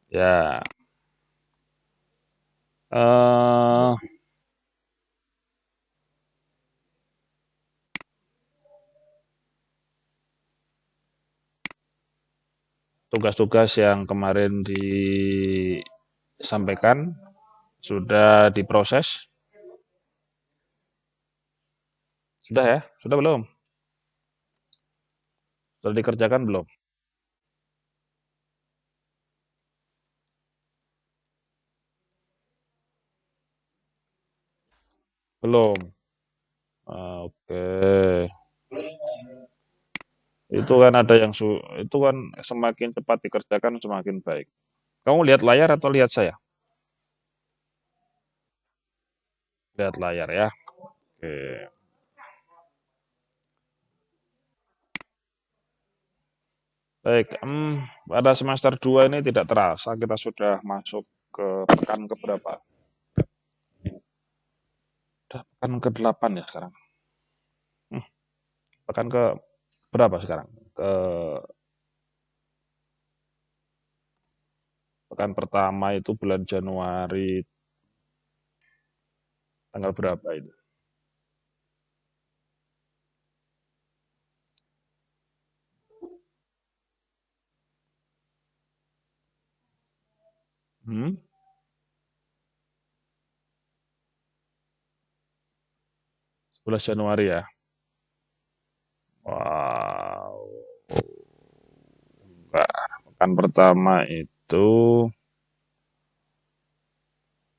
Ya, eh, tugas-tugas yang kemarin disampaikan sudah diproses, sudah ya, sudah belum? Sudah dikerjakan belum? Belum. Oke. Itu kan ada yang itu kan semakin cepat dikerjakan semakin baik. Kamu lihat layar atau lihat saya? Lihat layar ya. Oke. Baik, pada semester 2 ini tidak terasa kita sudah masuk ke pekan ke berapa? Udah pekan ke-8 ya sekarang. Hmm, pekan ke berapa sekarang? Ke pekan pertama itu bulan Januari tanggal berapa itu? Hmm? 11 Januari ya. Wow. Enggak. Pekan pertama itu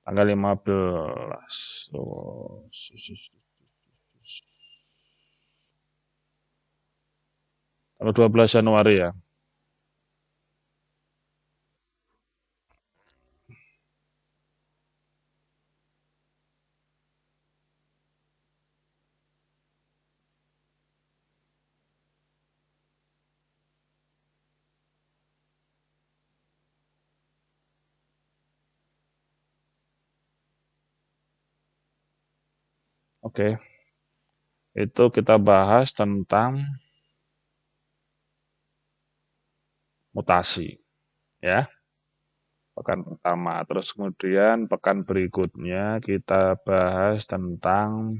tanggal 15. Oh, tanggal 12 Januari ya. Oke, itu kita bahas tentang mutasi ya. Pekan pertama, terus kemudian pekan berikutnya kita bahas tentang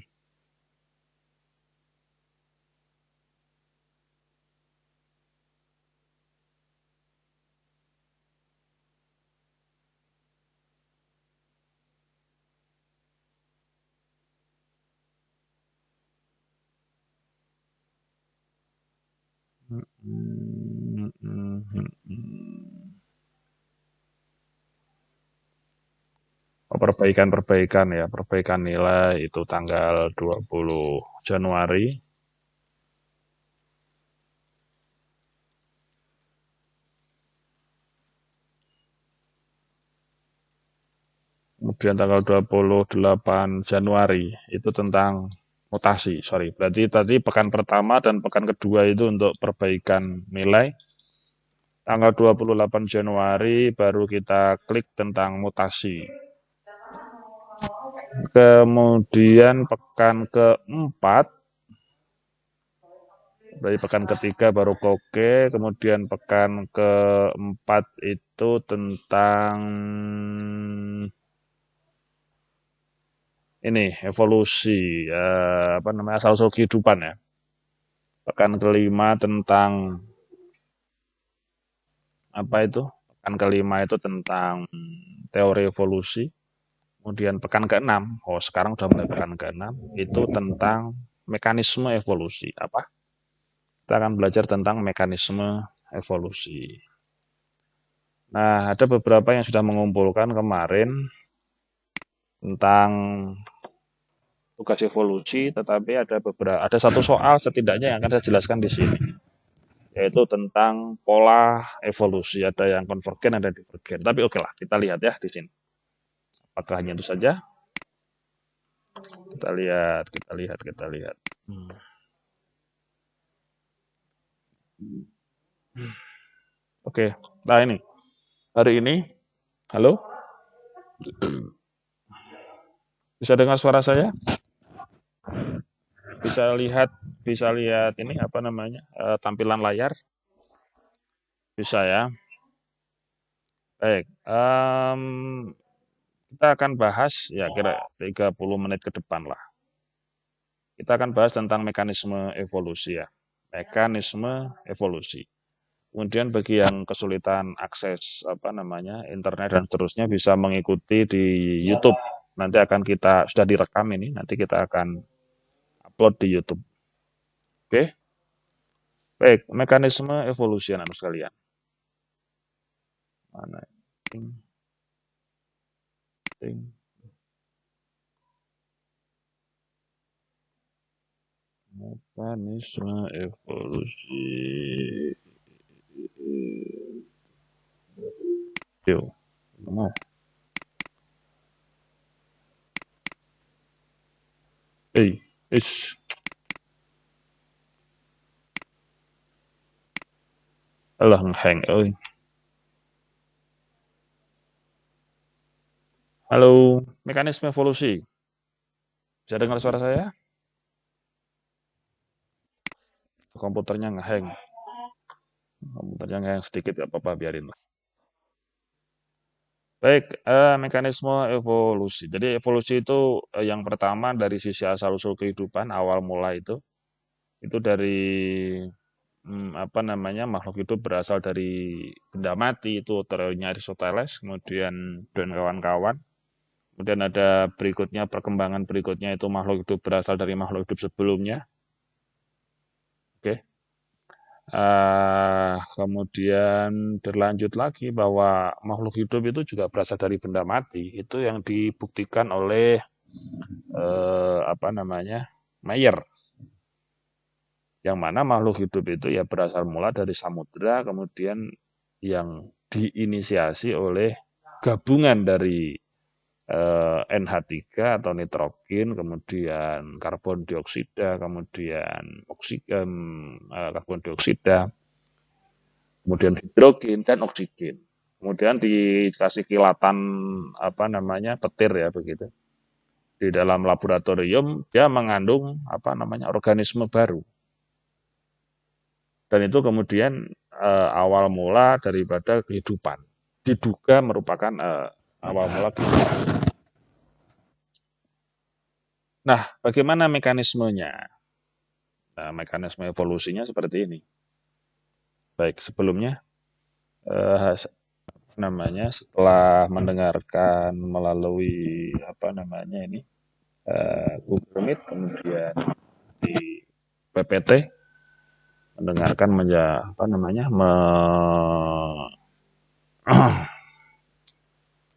perbaikan-perbaikan ya, perbaikan nilai itu tanggal 20 Januari. Kemudian tanggal 28 Januari itu tentang mutasi, sorry. Berarti tadi pekan pertama dan pekan kedua itu untuk perbaikan nilai. Tanggal 28 Januari baru kita klik tentang mutasi. Kemudian pekan keempat, dari pekan ketiga baru koke, kemudian pekan keempat itu tentang ini evolusi apa namanya asal usul kehidupan ya. Pekan kelima tentang apa itu? Pekan kelima itu tentang teori evolusi. Kemudian pekan keenam, oh sekarang udah mulai pekan keenam, itu tentang mekanisme evolusi. Apa? Kita akan belajar tentang mekanisme evolusi. Nah, ada beberapa yang sudah mengumpulkan kemarin tentang tugas evolusi, tetapi ada satu soal setidaknya yang akan saya jelaskan di sini, yaitu tentang pola evolusi. Ada yang konvergen, ada divergen. Tapi oke lah, kita lihat ya di sini. Apakah hanya itu saja? Kita lihat, kita lihat, kita lihat. Oke, nah ini hari ini, halo, bisa dengar suara saya? Bisa lihat, bisa lihat ini apa namanya tampilan layar? Bisa ya. Baik, kita akan bahas ya kira 30 menit ke depan lah. Kita akan bahas tentang mekanisme evolusi ya. Mekanisme evolusi. Kemudian bagi yang kesulitan akses internet dan seterusnya bisa mengikuti di YouTube. Nanti akan kita sudah direkam ini, nanti kita akan upload di YouTube. Oke? Baik, mekanisme evolusi anak sekalian. Mana? Ting, ting. Mekanisme evolusi. Yo, maaf. Ish. Alah ngehang, euy. Halo, mekanisme evolusi. Bisa dengar suara saya? Komputernya ngehang. Komputernya ngehang sedikit, gak apa-apa, biarin lah. Baik, mekanisme evolusi. Jadi evolusi itu yang pertama dari sisi asal-usul kehidupan, awal mula itu dari makhluk hidup berasal dari benda mati, itu teorinya Aristoteles, kemudian dan kawan-kawan. Kemudian ada berikutnya, perkembangan berikutnya itu makhluk hidup berasal dari makhluk hidup sebelumnya. Oke. Kemudian berlanjut lagi bahwa makhluk hidup itu juga berasal dari benda mati. Itu yang dibuktikan oleh Mayer, yang mana makhluk hidup itu ya berasal mula dari samudera, kemudian yang diinisiasi oleh gabungan dari NH3 atau nitrogen, kemudian karbon dioksida, kemudian karbon dioksida, kemudian hidrogen dan oksigen. Kemudian dikasih kilatan petir ya begitu. Di dalam laboratorium dia mengandung organisme baru. Dan itu kemudian awal mula daripada kehidupan. Diduga merupakan awal mula kehidupan. Nah, bagaimana mekanismenya? Nah, mekanisme evolusinya seperti ini. Baik, sebelumnya setelah mendengarkan melalui Google Meet, kemudian di PPT mendengarkan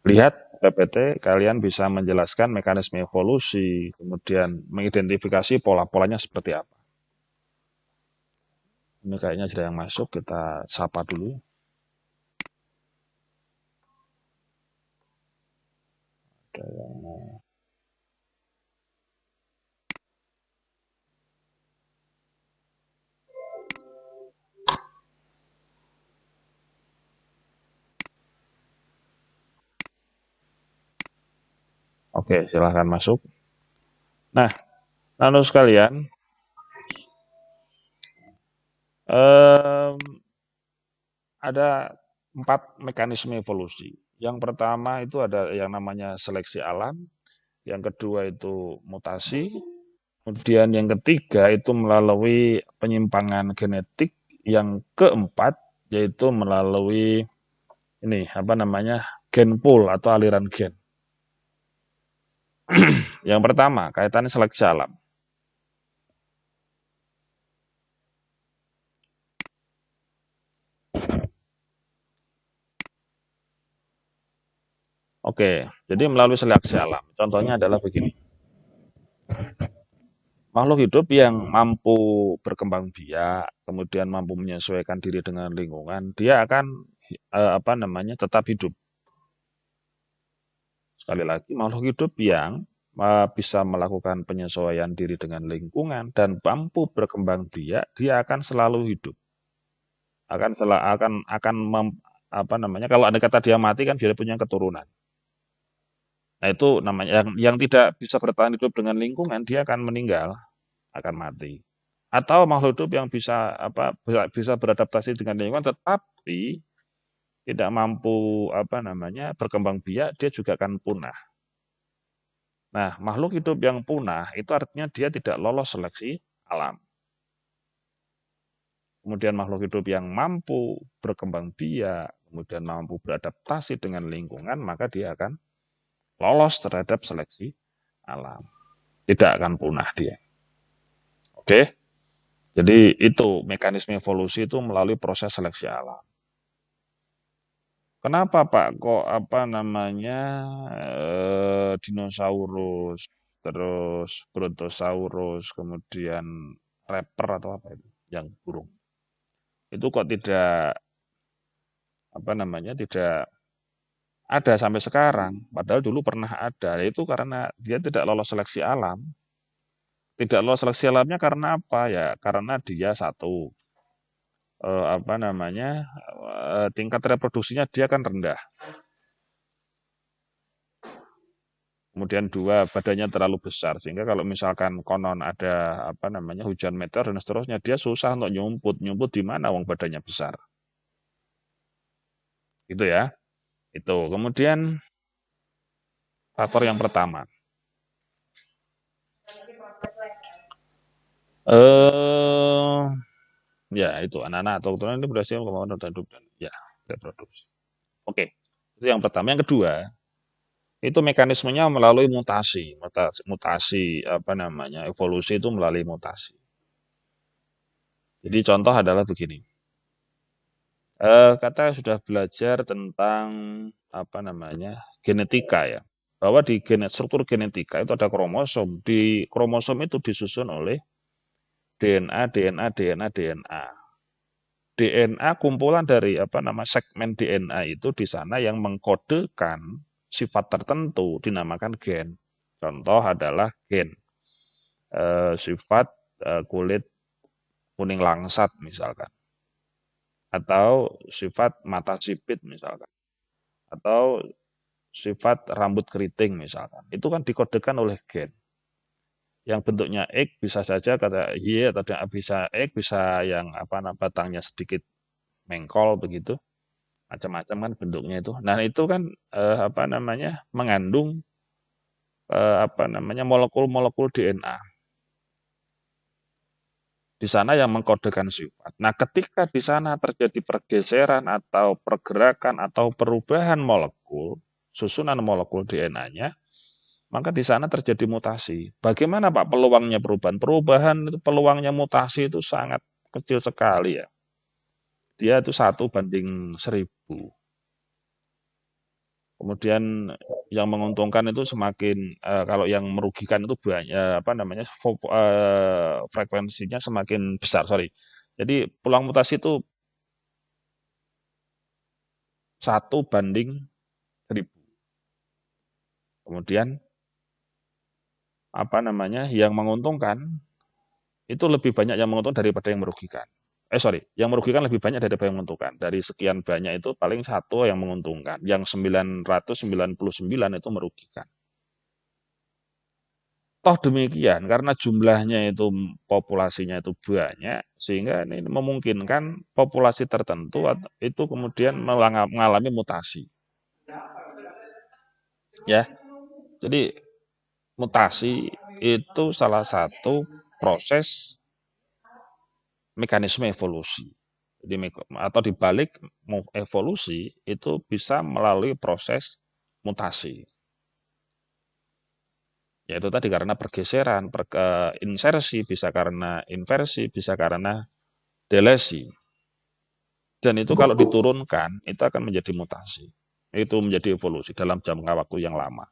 lihat PPT, kalian bisa menjelaskan mekanisme evolusi, kemudian mengidentifikasi pola-polanya seperti apa. Ini kayaknya sudah yang masuk, kita sapa dulu. Ada yang Oke, silahkan masuk. Nah, lalu sekalian, ada 4 mekanisme evolusi. Yang pertama itu ada yang namanya seleksi alam, yang kedua itu mutasi, kemudian yang ketiga itu melalui penyimpangan genetik, yang keempat yaitu melalui gen pool atau aliran gen. Yang pertama kaitannya seleksi alam. Oke, jadi melalui seleksi alam. Contohnya adalah begini. Makhluk hidup yang mampu berkembang biak, kemudian mampu menyesuaikan diri dengan lingkungan, dia akan tetap hidup. Sekali lagi, makhluk hidup yang bisa melakukan penyesuaian diri dengan lingkungan dan mampu berkembang biak, dia akan selalu hidup. Kalau ada kata dia mati kan dia punya keturunan. Nah, itu namanya yang tidak bisa bertahan hidup dengan lingkungan, dia akan meninggal, akan mati. Atau makhluk hidup yang bisa beradaptasi dengan lingkungan, tetapi tidak mampu berkembang biak, dia juga akan punah. Nah, makhluk hidup yang punah itu artinya dia tidak lolos seleksi alam. Kemudian makhluk hidup yang mampu berkembang biak, kemudian mampu beradaptasi dengan lingkungan, maka dia akan lolos terhadap seleksi alam. Tidak akan punah dia. Oke? Jadi itu mekanisme evolusi itu melalui proses seleksi alam. Kenapa Pak kok dinosaurus, terus brontosaurus, kemudian raptor atau apa itu yang burung. Itu kok tidak tidak ada sampai sekarang, padahal dulu pernah ada. Itu karena dia tidak lolos seleksi alam. Tidak lolos seleksi alamnya karena apa? Ya, karena dia satu tingkat reproduksinya dia kan rendah. Kemudian dua, badannya terlalu besar sehingga kalau misalkan konon ada hujan meteor dan seterusnya, dia susah untuk nyumput. Nyumput di mana wong badannya besar. Gitu ya. Itu. Kemudian faktor yang pertama. Ya itu anak-anak atau keturunan ini berhasil kemauan dan hidup dan ya reproduksi. Oke. Itu yang pertama. Yang kedua, itu mekanismenya melalui mutasi. Mutasi evolusi itu melalui mutasi. Jadi contoh adalah begini. Kata sudah belajar tentang genetika ya. Bahwa di struktur genetika itu ada kromosom. Di kromosom itu disusun oleh DNA, DNA, DNA, DNA. DNA kumpulan dari segmen DNA itu di sana yang mengkodekan sifat tertentu dinamakan gen. Contoh adalah gen sifat kulit kuning langsat misalkan, atau sifat mata sipit misalkan, atau sifat rambut keriting misalkan. Itu kan dikodekan oleh gen. Yang bentuknya X bisa saja kata Y atau bisa X, bisa yang batangnya sedikit mengkol begitu. Macam-macam kan bentuknya itu. Nah, itu kan mengandung molekul-molekul DNA. Di sana yang mengkodekan sifat. Nah, ketika di sana terjadi pergeseran atau pergerakan atau perubahan molekul, susunan molekul DNA-nya, maka di sana terjadi mutasi. Bagaimana Pak peluangnya perubahan? Perubahan itu peluangnya mutasi itu sangat kecil sekali ya. Dia itu 1:1000. Kemudian yang menguntungkan itu semakin kalau yang merugikan itu banyak frekuensinya semakin besar, sorry. Jadi peluang mutasi itu 1:1000. Kemudian yang menguntungkan itu lebih banyak yang menguntungkan daripada yang merugikan. Yang merugikan lebih banyak daripada yang menguntungkan. Dari sekian banyak itu paling satu yang menguntungkan. Yang 999 itu merugikan. Toh demikian, karena jumlahnya itu populasinya itu banyak, sehingga ini memungkinkan populasi tertentu itu kemudian mengalami mutasi. Ya, jadi mutasi itu salah satu proses mekanisme evolusi. Jadi, atau dibalik evolusi itu bisa melalui proses mutasi. Yaitu tadi karena pergeseran, insersi, bisa karena inversi, bisa karena delesi. Dan itu kalau diturunkan, itu akan menjadi mutasi. Itu menjadi evolusi dalam jangka waktu yang lama.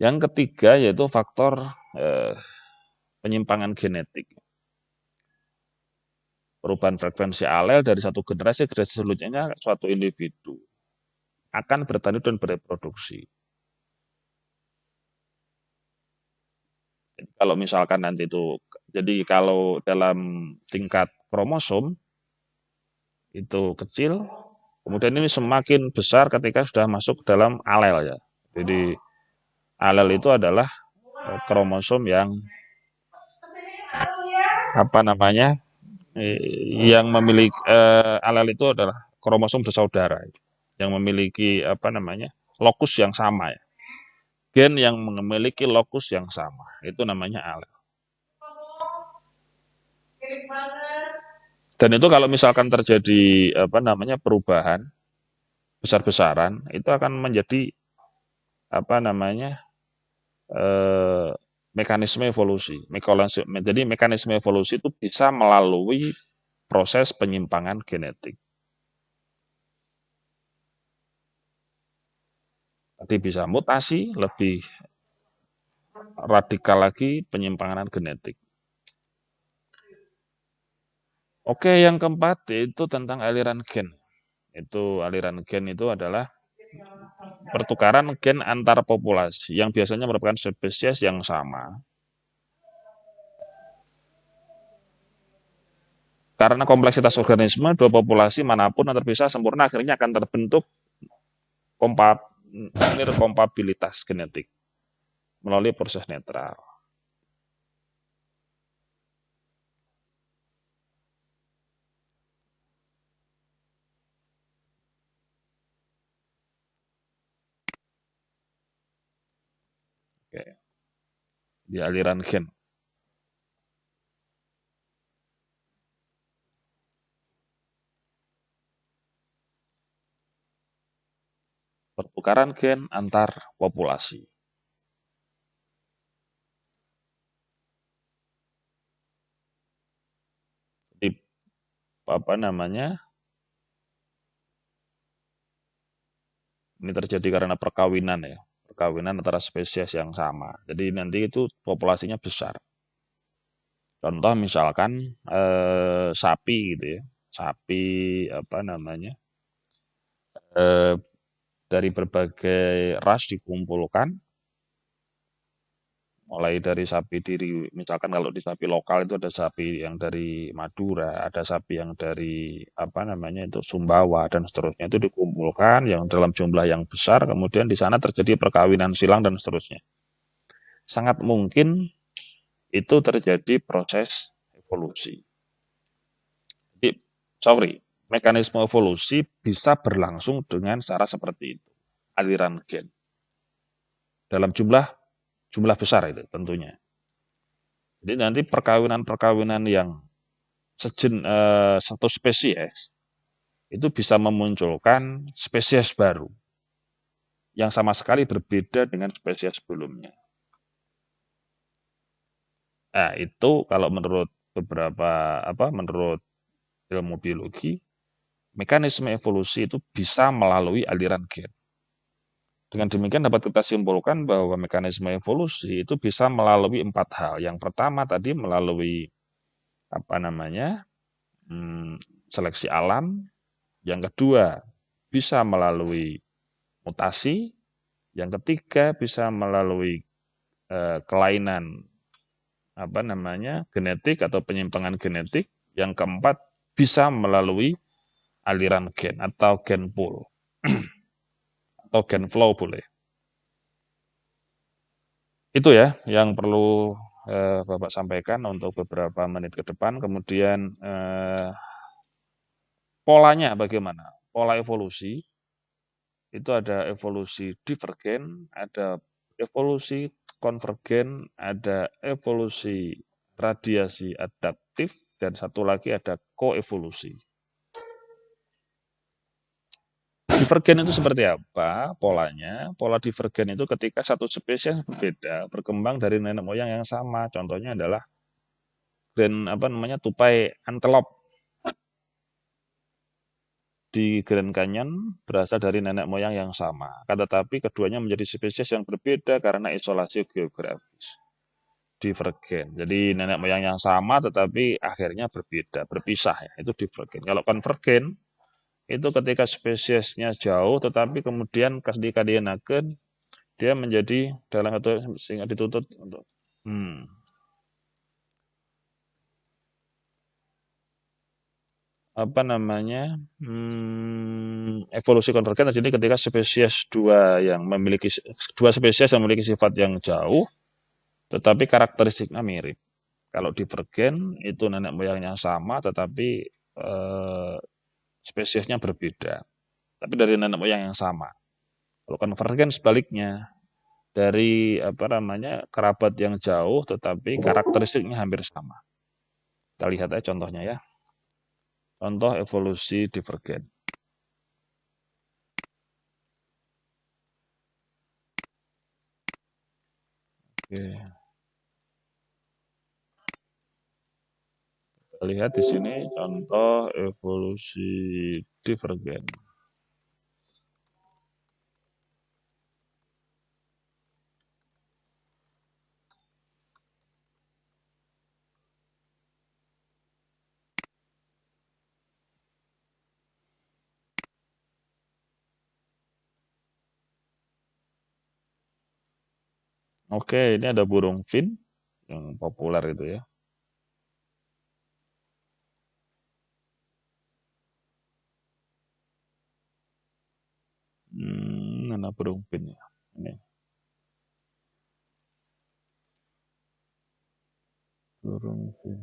Yang ketiga yaitu faktor penyimpangan genetik. Perubahan frekuensi alel dari satu generasi ke generasi selanjutnya suatu individu akan bertani dan bereproduksi. Kalau misalkan nanti itu, jadi kalau dalam tingkat kromosom itu kecil, kemudian ini semakin besar ketika sudah masuk dalam alel ya. Jadi alel itu adalah kromosom yang yang memiliki alel itu adalah kromosom bersaudara yang memiliki lokus yang sama ya. Gen yang memiliki lokus yang sama itu namanya alel. Dan itu kalau misalkan terjadi perubahan besar-besaran, itu akan menjadi apa namanya eh, mekanisme evolusi. Jadi mekanisme evolusi itu bisa melalui proses penyimpangan genetik. Jadi bisa mutasi, lebih radikal lagi penyimpangan genetik. Oke, yang keempat itu tentang aliran gen. Aliran gen itu adalah pertukaran gen antar populasi yang biasanya merupakan spesies yang sama. Karena kompleksitas organisme, dua populasi manapun yang terpisah sempurna akhirnya akan terbentuk kompabilitas genetik melalui proses netral. Oke. Di aliran gen. Pertukaran gen antar populasi. Jadi ini terjadi karena perkawinan ya. Perkawinan antara spesies yang sama. Jadi nanti itu populasinya besar. Contoh misalkan sapi gitu ya. Sapi eh, dari berbagai ras dikumpulkan, mulai dari sapi diri, misalkan kalau di sapi lokal itu ada sapi yang dari Madura, ada sapi yang dari Sumbawa dan seterusnya, itu dikumpulkan yang dalam jumlah yang besar, kemudian di sana terjadi perkawinan silang dan seterusnya. Sangat mungkin itu terjadi proses evolusi. Jadi, mekanisme evolusi bisa berlangsung dengan cara seperti itu, aliran gen dalam jumlah besar itu tentunya. Jadi nanti perkawinan-perkawinan yang satu spesies itu bisa memunculkan spesies baru yang sama sekali berbeda dengan spesies sebelumnya. Nah, itu kalau menurut menurut ilmu biologi, mekanisme evolusi itu bisa melalui aliran gen. Dengan demikian dapat kita simpulkan bahwa mekanisme evolusi itu bisa melalui 4 hal. Yang pertama tadi melalui seleksi alam. Yang kedua bisa melalui mutasi. Yang ketiga bisa melalui kelainan genetik atau penyimpangan genetik. Yang keempat bisa melalui aliran gen atau gen pool atau gen flow boleh. Itu ya yang perlu Bapak sampaikan untuk beberapa menit ke depan. Kemudian polanya bagaimana? Pola evolusi itu ada evolusi divergen, ada evolusi konvergen, ada evolusi radiasi adaptif, dan satu lagi ada koevolusi. Divergen itu seperti apa polanya? Pola divergen itu ketika satu spesies berbeda berkembang dari nenek moyang yang sama. Contohnya adalah tupai antelop di Grand Canyon berasal dari nenek moyang yang sama. Tetapi keduanya menjadi spesies yang berbeda karena isolasi geografis. Divergen. Jadi nenek moyang yang sama tetapi akhirnya berbeda, berpisah ya. Itu divergen. Kalau konvergen itu ketika spesiesnya jauh tetapi kemudian ketika dia naken dia menjadi dalam satu sehingga dituntut untuk evolusi konvergen terjadi ketika dua spesies yang memiliki sifat yang jauh tetapi karakteristiknya mirip. Kalau divergen itu nenek moyangnya sama tetapi spesiesnya berbeda, tapi dari nenek moyang yang sama. Kalau konvergen sebaliknya, dari kerabat yang jauh tetapi karakteristiknya hampir sama. Kita lihat aja contohnya ya. Contoh evolusi divergen. Oke. Kita lihat di sini contoh evolusi divergen. Oke, ini ada burung fin yang populer itu ya. Mana burung fin ya? Ini burung fin.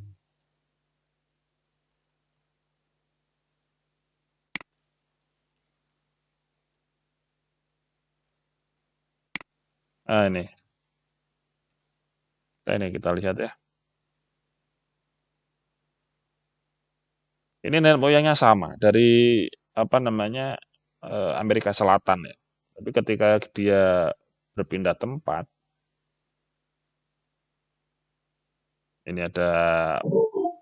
Ah ini, kita lihat ya. Ini nenek moyangnya sama dari Amerika Selatan ya. Tapi ketika dia berpindah tempat, ini ada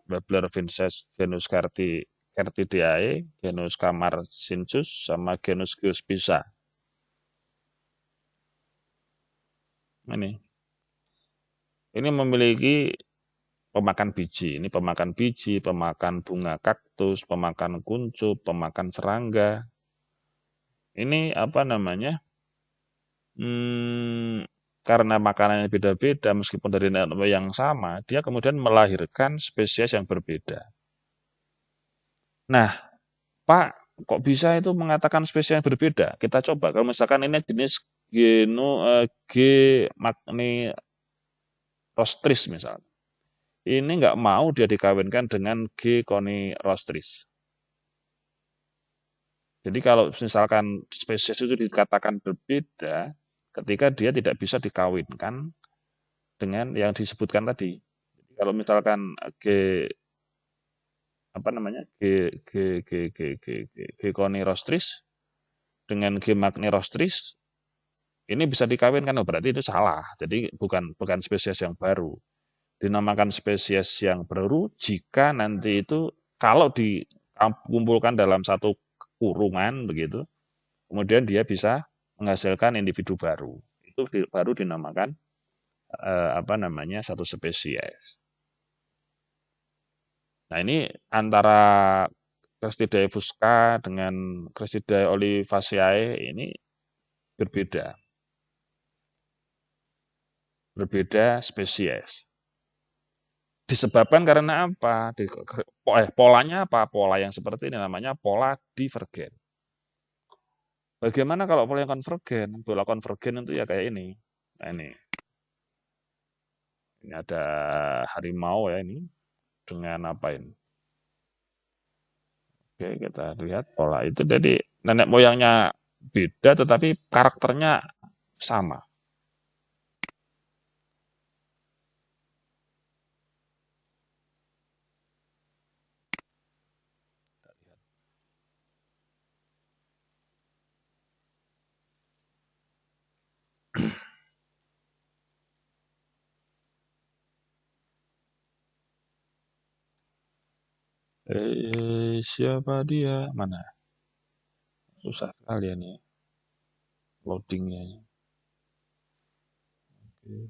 Babler Vinces, genus Cartidae, genus Camarchinchus, sama genus Geospisa. Ini memiliki pemakan biji. Ini pemakan biji, pemakan bunga kaktus, pemakan kuncup, pemakan serangga. Ini karena makanannya beda-beda, meskipun dari nenek moyang yang sama, dia kemudian melahirkan spesies yang berbeda. Nah, Pak, kok bisa itu mengatakan spesies yang berbeda? Kita coba, kalau misalkan ini jenis G. magnirostris misalnya. Ini nggak mau dia dikawinkan dengan G. conirostris. Jadi kalau misalkan spesies itu dikatakan berbeda, ketika dia tidak bisa dikawinkan dengan yang disebutkan tadi. Jadi kalau misalkan G apa namanya G G G G G G, G conirostris dengan G magnirostris ini bisa dikawinkan, oh berarti itu salah. Jadi bukan bukan spesies yang baru. Dinamakan spesies yang baru jika nanti itu kalau dikumpulkan dalam satu kurungan begitu, kemudian dia bisa menghasilkan individu baru. Itu baru dinamakan satu spesies. Nah, ini antara Cristidae fusca dengan Cristidae olivaceae ini berbeda. Berbeda spesies. Disebabkan karena apa? Polanya apa? Pola yang seperti ini namanya pola divergen. Bagaimana kalau pola yang konvergen? Pola konvergen itu ya kayak ini. Nah, ini ada harimau ya ini dengan apa ini? Oke, kita lihat pola itu. Jadi nenek moyangnya beda tetapi karakternya sama. Siapa dia? Mana? Susah sekali ya nih loadingnya. Oke.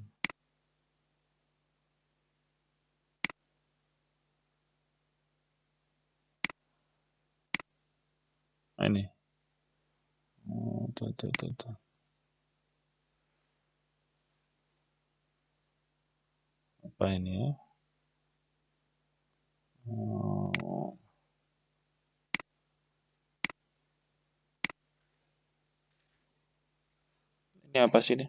Nah, ini. Oh, tuh. Apa ini ya? Oh, ini apa sih ini?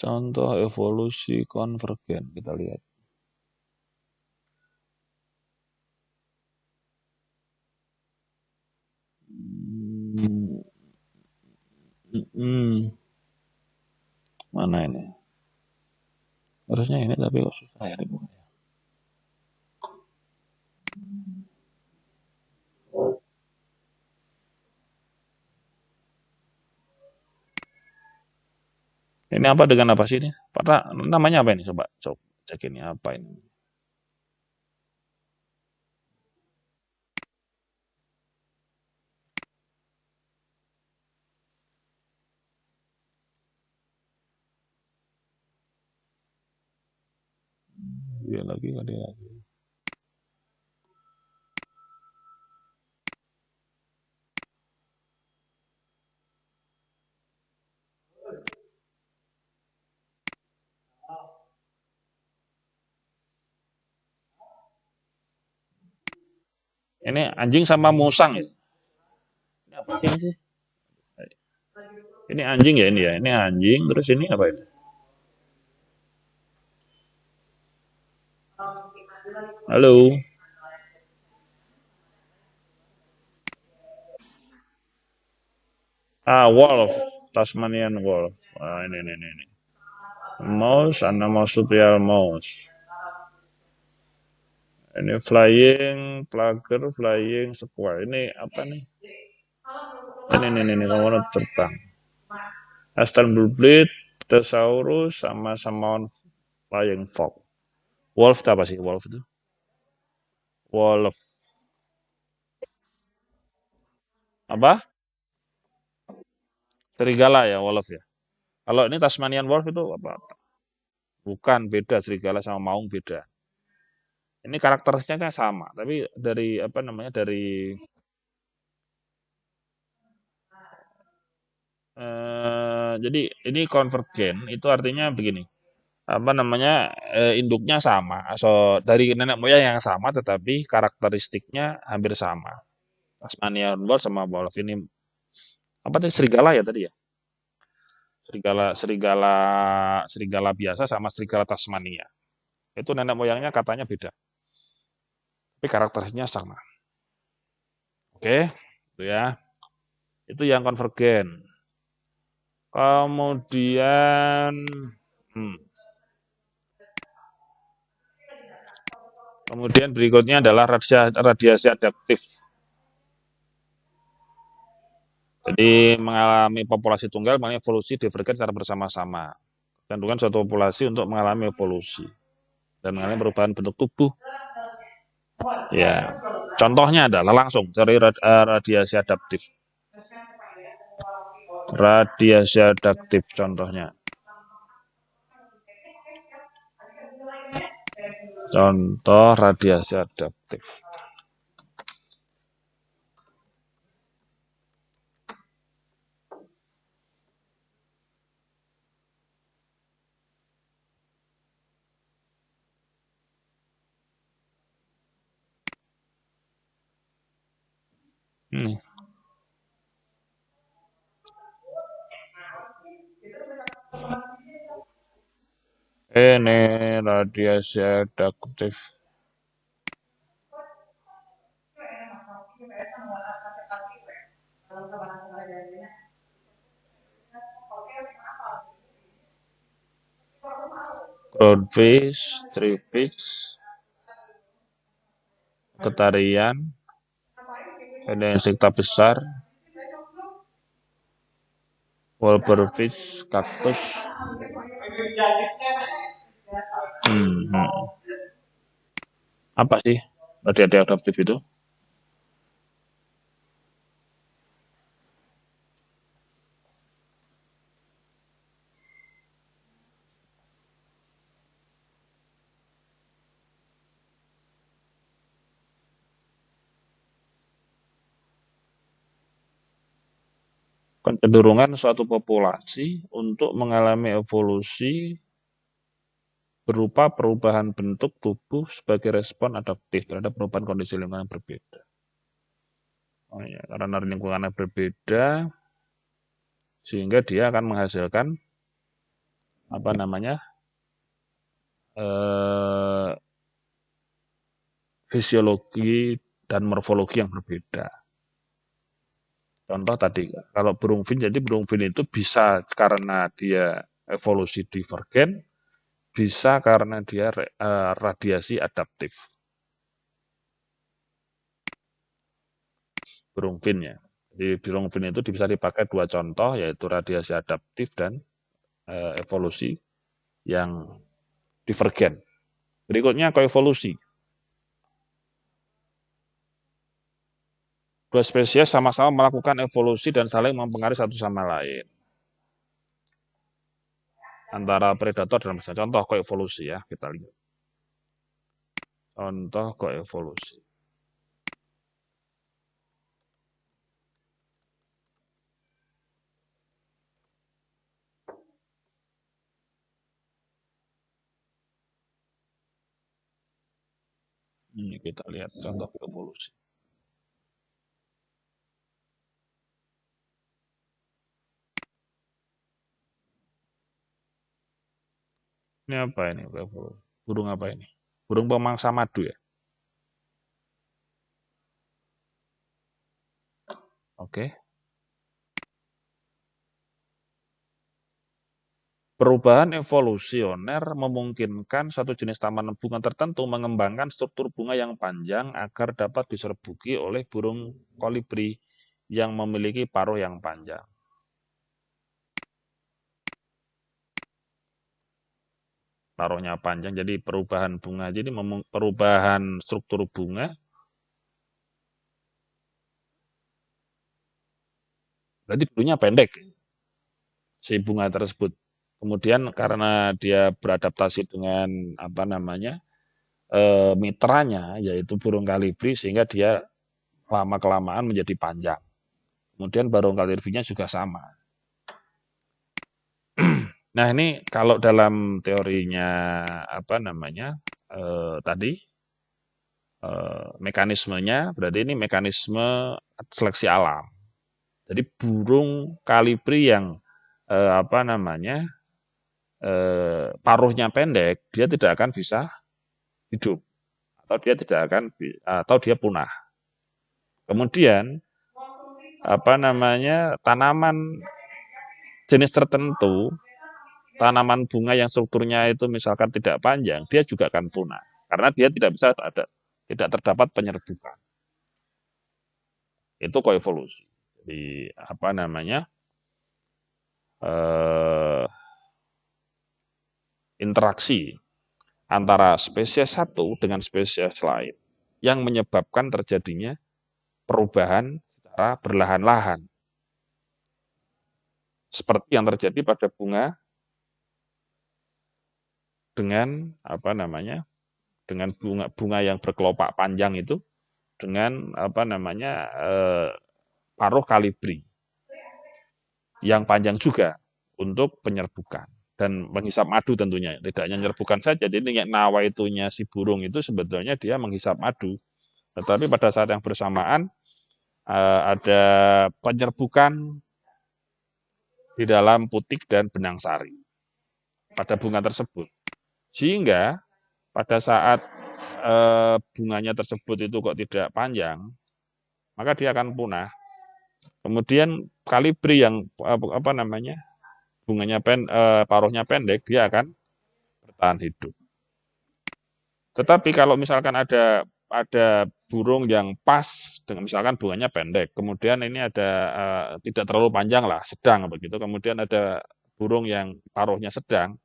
Contoh evolusi konvergen, kita lihat. Hmm, Mana ini? Harusnya ini tapi kok susah ya dibukanya. Ini apa dengan apa sih ini? Pak, namanya apa ini? Coba cek ini apa ini? Dia lagi, dia lagi. Ini anjing sama musang ya? Ini apa ini sih? Ini anjing ya ini ya? Ini anjing, terus ini apa ini? Halo? Ah, wolf. Tasmanian wolf. Ah, ini. Mouse, and marsupial mouse. Ini flying, plugger, flying, square. Ini apa nih? Ini, kamu terbang. Eastern Blue Thesaurus, sama flying fox. Wolf itu apa sih? Wolf itu? Wolf. Apa? Serigala ya, wolf ya. Kalau ini Tasmanian wolf itu apa? Bukan, beda. Serigala sama maung beda. Ini karakteristiknya sama, tapi dari apa namanya, jadi ini konvergen itu artinya begini, apa namanya, induknya sama, dari nenek moyang yang sama, tetapi karakteristiknya hampir sama. Tasmanian wolf sama wolf ini apa tadi, serigala ya tadi ya? Serigala serigala serigala biasa sama serigala Tasmania. Itu nenek moyangnya katanya beda, tapi karakteristiknya sama. Oke, itu ya. Itu yang konvergen. Kemudian, hmm, kemudian berikutnya adalah radiasi adaptif. Jadi mengalami populasi tunggal, mengalami evolusi divergen secara bersama-sama. Kandungan suatu populasi untuk mengalami evolusi dan mengalami perubahan bentuk tubuh. Ya, contohnya adalah langsung dari radiasi adaptif. Radiasi adaptif contohnya. Contoh radiasi adaptif. Ini. Ini radiasi adaptif. Goldfish, trifish, ketarian, ada insekta besar, wolverfish, kaktus. Hmm. Apa sih radiasi adaptif itu? Kecenderungan suatu populasi untuk mengalami evolusi berupa perubahan bentuk tubuh sebagai respon adaptif terhadap perubahan kondisi lingkungan yang berbeda. Oh ya, karena lingkungannya berbeda, sehingga dia akan menghasilkan apa namanya eh, fisiologi dan morfologi yang berbeda. Contoh tadi, kalau burung fin, jadi burung fin itu bisa karena dia evolusi divergen, bisa karena dia radiasi adaptif. Burung fin ya. Jadi burung fin itu bisa dipakai dua contoh, yaitu radiasi adaptif dan evolusi yang divergen. Berikutnya koevolusi. Dua spesies sama-sama melakukan evolusi dan saling mempengaruhi satu sama lain. Antara predator dan peserta. Contoh koevolusi ya, kita lihat. Contoh koevolusi. Ini kita lihat contoh koevolusi. Ini apa ini koevolusi? Burung apa ini? Burung pemangsa madu ya. Oke. Perubahan evolusioner memungkinkan satu jenis tanaman bunga tertentu mengembangkan struktur bunga yang panjang agar dapat diserbuki oleh burung kolibri yang memiliki paruh yang panjang. Paruhnya panjang, jadi perubahan bunga, jadi perubahan struktur bunga, berarti dulunya pendek si bunga tersebut. Kemudian karena dia beradaptasi dengan apa namanya mitranya, yaitu burung kalibri, sehingga dia lama kelamaan menjadi panjang. Kemudian burung kalibrinya juga sama. Nah ini kalau dalam teorinya apa namanya tadi mekanismenya, berarti ini mekanisme seleksi alam. Jadi burung kalibri yang apa namanya paruhnya pendek, dia tidak akan bisa hidup atau dia tidak akan atau dia punah. Kemudian apa namanya tanaman jenis tertentu, tanaman bunga yang strukturnya itu misalkan tidak panjang, dia juga akan punah karena dia tidak bisa tidak terdapat penyerbukan. Itu koevolusi. Jadi apa namanya interaksi antara spesies satu dengan spesies lain yang menyebabkan terjadinya perubahan secara berlahan-lahan. Seperti yang terjadi pada bunga dengan apa namanya? Dengan bunga yang berkelopak panjang itu dengan apa namanya? Paruh kalibri yang panjang juga untuk penyerbukan dan menghisap madu tentunya. Tidak hanya menyerbukan saja, jadi nawa itunya si burung itu sebetulnya dia menghisap madu. Tetapi pada saat yang bersamaan ada penyerbukan di dalam putik dan benang sari pada bunga tersebut. Sehingga pada saat bunganya tersebut itu kok tidak panjang, maka dia akan punah. Kemudian kalibri yang apa namanya bunganya paruhnya pendek, dia akan bertahan hidup. Tetapi kalau misalkan ada burung yang pas dengan misalkan bunganya pendek, kemudian ini ada tidak terlalu panjang lah, sedang begitu. Kemudian ada burung yang paruhnya sedang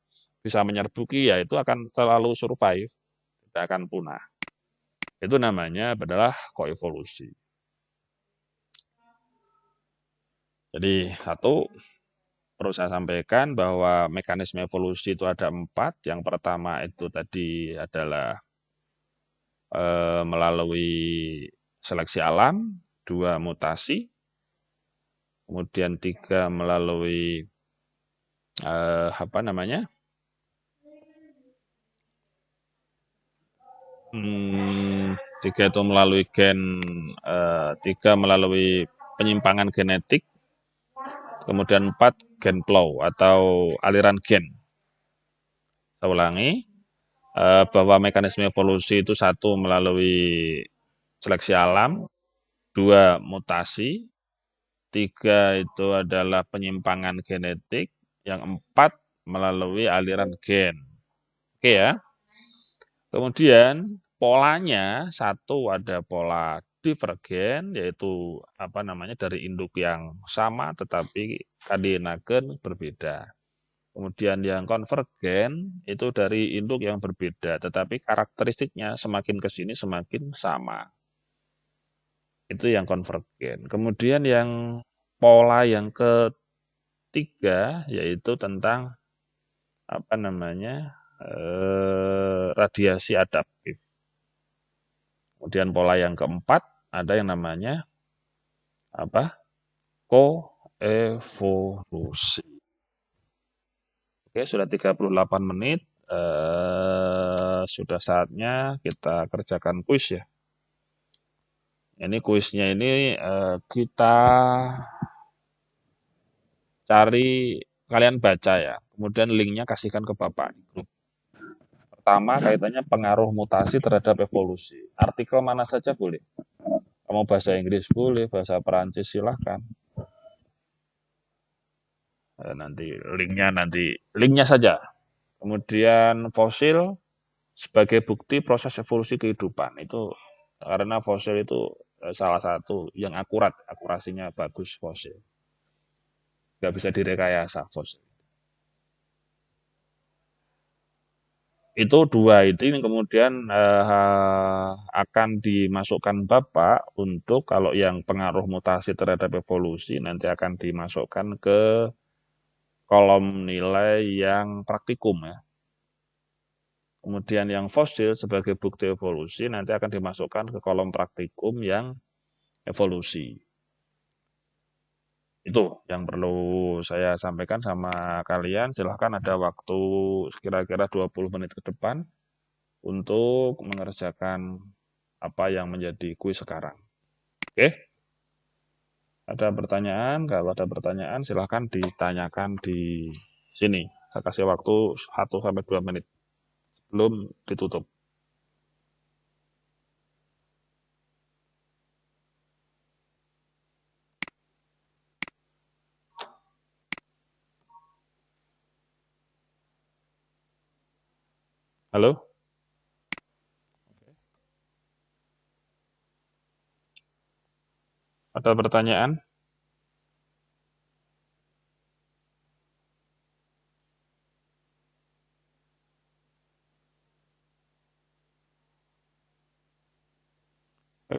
bisa menyerbuki, ya itu akan selalu survive, tidak akan punah. Itu namanya adalah koevolusi. Jadi satu perlu saya sampaikan bahwa mekanisme evolusi itu ada 4. Yang pertama itu tadi adalah melalui seleksi alam, 2 mutasi, kemudian 3 melalui apa namanya? 3 itu melalui gen 3 melalui penyimpangan genetik, kemudian 4 gen flow atau aliran gen. Saya ulangi, bahwa mekanisme evolusi itu satu melalui seleksi alam, dua mutasi, tiga itu adalah penyimpangan genetik, yang empat melalui aliran gen. Oke ya. Kemudian polanya satu ada pola divergen, yaitu apa namanya dari induk yang sama tetapi kadienagen berbeda. Kemudian yang konvergen itu dari induk yang berbeda, tetapi karakteristiknya semakin ke sini semakin sama. Itu yang konvergen. Kemudian yang pola yang ketiga yaitu tentang apa namanya radiasi adaptif. Kemudian pola yang keempat ada yang namanya apa? Koevolusi. Oke, sudah 38 menit. Sudah saatnya kita kerjakan kuis ya. Ini kuisnya ini kita cari, kalian baca ya. Kemudian linknya kasihkan ke Bapak di grup. Pertama kaitannya pengaruh mutasi terhadap evolusi. Artikel mana saja boleh. Kamu bahasa Inggris boleh, bahasa Perancis silahkan. Linknya saja. Kemudian fosil sebagai bukti proses evolusi kehidupan itu karena fosil itu salah satu yang akurat, akurasinya bagus fosil. Nggak bisa direkayasa fosil. Itu dua itu ini kemudian akan dimasukkan Bapak untuk kalau yang pengaruh mutasi terhadap evolusi nanti akan dimasukkan ke kolom nilai yang praktikum ya. Kemudian yang fosil sebagai bukti evolusi nanti akan dimasukkan ke kolom praktikum yang evolusi. Itu yang perlu saya sampaikan sama kalian. Silahkan ada waktu kira-kira 20 menit ke depan untuk mengerjakan apa yang menjadi kuis sekarang. Oke? Ada pertanyaan? Kalau ada pertanyaan silahkan ditanyakan di sini. Saya kasih waktu 1 sampai 2 menit sebelum ditutup. Halo? Ada pertanyaan?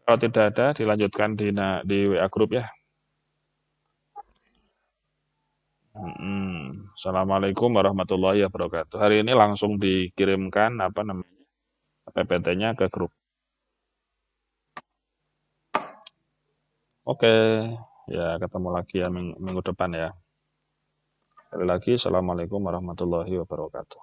Kalau tidak ada, dilanjutkan di WA grup ya. Assalamualaikum warahmatullahi wabarakatuh. Hari ini langsung dikirimkan apa namanya PPT-nya ke grup. Oke, ya ketemu lagi ya minggu depan ya. Sekali lagi, Assalamualaikum warahmatullahi wabarakatuh.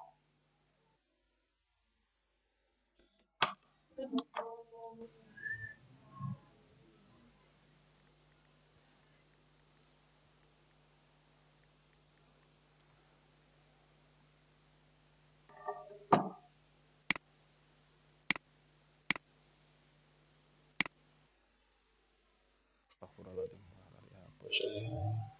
Astagfirullahaladzim.